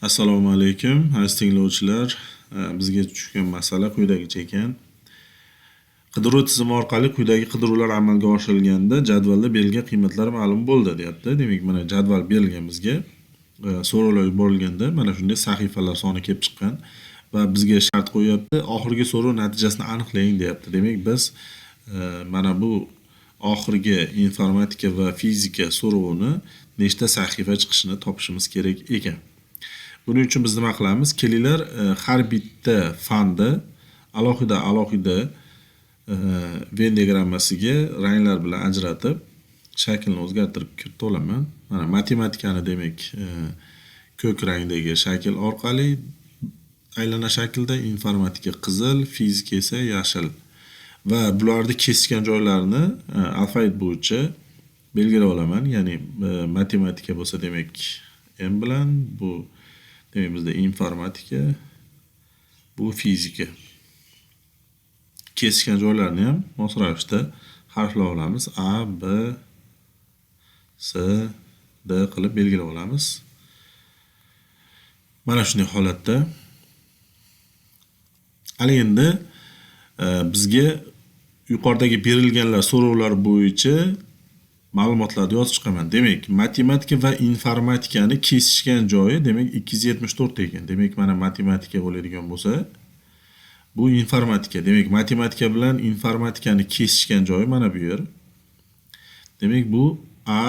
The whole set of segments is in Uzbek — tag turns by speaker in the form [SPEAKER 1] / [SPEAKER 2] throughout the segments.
[SPEAKER 1] Assalomu alaykum, aziz tinglovchilar. Bizga tushgan masala quyidagicha ekan. Qidiruv tizimi orqali quyidagi qidiruvlar amalga oshirilganda jadvalda berilgan qiymatlar ma'lum bo'ldi, deyapti. Demak, mana jadval berilgan bizga. So'rovlar yuborilganda mana shunday sahifalar soni kelib chiqqan va bizga shart qo'yapti, oxirgi so'rov natijasini aniqlang, deyapti. Demak, biz mana bu oxirgi informatika va fizika so'rovini nechta sahifa chiqishini topishimiz kerak ekan. Buning uchun biz nima qilamiz? Kelinglar, har bitta fanda alohida Venn diagrammasiga ranglar bilan ajratib, shaklni o'zgartirib kiritib olaman. Mana matematikani demak, ko'k rangdagi shakl orqali aylana shaklda, informatika qizil, fizika esa yashil. Va bularni kesishgan joylarini alfavit bo'yicha belgilab olaman. Ya'ni matematika bo'lsa demak M bilan, bu demak bizda informatika, bu fizika. Kesishgan joylarni ham mos ravishda harflab olamiz. A, B, S, D qilib belgilab olamiz. Mana shunday holatda. Hali endi bizga yuqoridagi berilganlar so'rovlar bo'yicha ma'lumotlarni yozib chiqaman. Demak, matematika va informatikani kesishgan joyi demak 274 ekan. Demak, mana matematika bo'ladigan bo'lsa, bu informatika. Demak, matematika bilan informatikani kesishgan joyi mana bu yer. Demak, bu A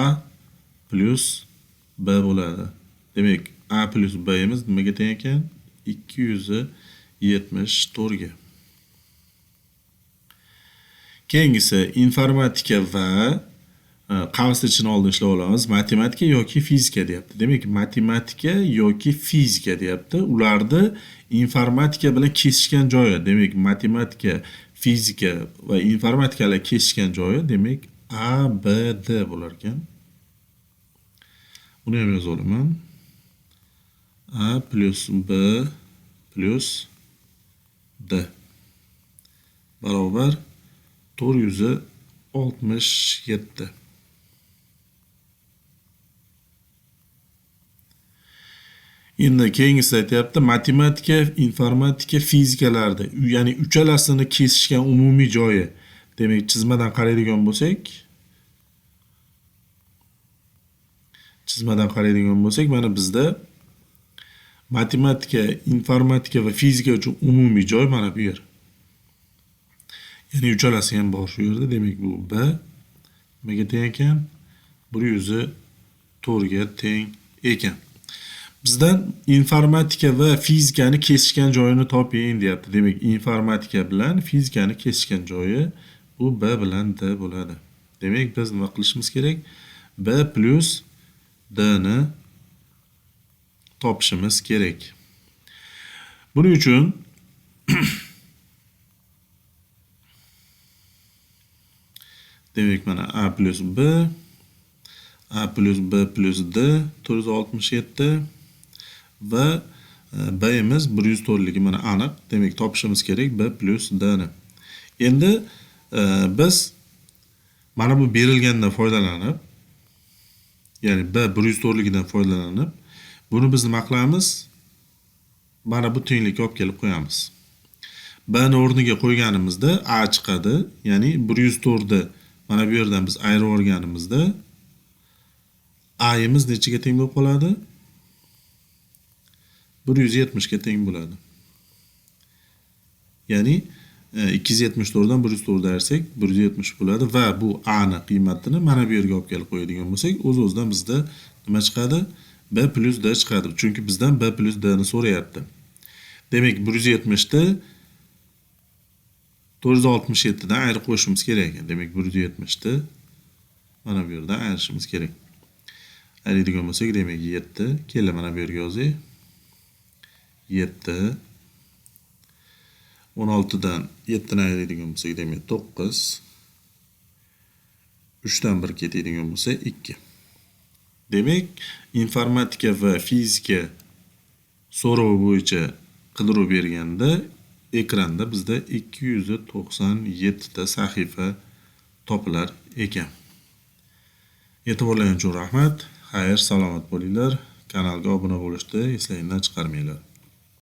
[SPEAKER 1] plus B bo'ladi. Demak, A plus B imiz nimaga teng ekan? 274 ga. Keyingisi informatika va qavsni ichini oldin ishlab olamiz. Matematika yoki fizika deyapti. Demak, matematika yoki fizika deyapti. Ularni informatika bilan kesishgan joyi, demak, matematika, fizika va informatikalar kesishgan joyi, demak, A, B, D bo'lar ekan. Buni ham yozib olaman. A plus B plus D barobar 467. Endi keyingisi aytyapti, matematika, informatika, fizikalarda, ya'ni uchalasini kesishgan umumiy joyi. Demak, chizmadan qaraydigan bo'lsak, mana bizda matematika, informatika va fizika uchun umumiy joy mana bu yer. Ya'ni uchalasi ham bor shu yerda. Demak, bu B nimaga teng ekan? 104 ga teng ekan. Bizdan informatika va fizikani kesishgan joyini toping, deyapti. Demak, informatika bilan fizikani kesishgan joyi bu B bilan D bo'ladi. Demak, biz nima qilishimiz kerak? B plus D ni topishimiz kerak. Buning uchun demak, mana A plus B, A plus B plus D 467 va B imiz 104 ligi mana aniq. Demak, topishimiz kerak B plus D ni. Endi biz mana bu berilgandan foydalanib, ya'ni B 104 ligidan foydalanib, buni biz nima qilamiz? Mana bu tenglikka olib kelib qo'yamiz. B ni o'rniga qo'yganimizda A chiqadi. Ya'ni 104 ni mana bu yerdan biz ayirib olganimizda A imiz nechaga teng bo'lib qoladi? 170 ga teng bo'ladi. Ya'ni 274 dan 104 ayirsak 170 bo'ladi va bu A ni qiymatini mana bu yerga olib kelib qo'yadigan bo'lsak, o'z-o'zidan bizda nima chiqadi? B plus D chiqadi. Chunki bizdan B plus D ni so'rayapti. Demak, 170 ni 467 dan ayirib qo'yishimiz kerak ekan. Demak, 170 ni mana bu yerdan ayirishimiz kerak. Ayiradigan bo'lsak, demak 7. Kelin mana bu yerga yozay. 7. 16 dan 7 ni ayiradigan bo'lsak, demak 9. 3 dan 1 ketadigan bo'lsa 2. Demak, informatika va fizika so'rovi bo'yicha qidiruv berganda ekranda bizda 297 ta sahifa topilar ekan. E'tiborlaringiz uchun rahmat. Xayr, salomat bo'linglar. kanalga obuna bo'lishni eslaridan chiqarmanglar.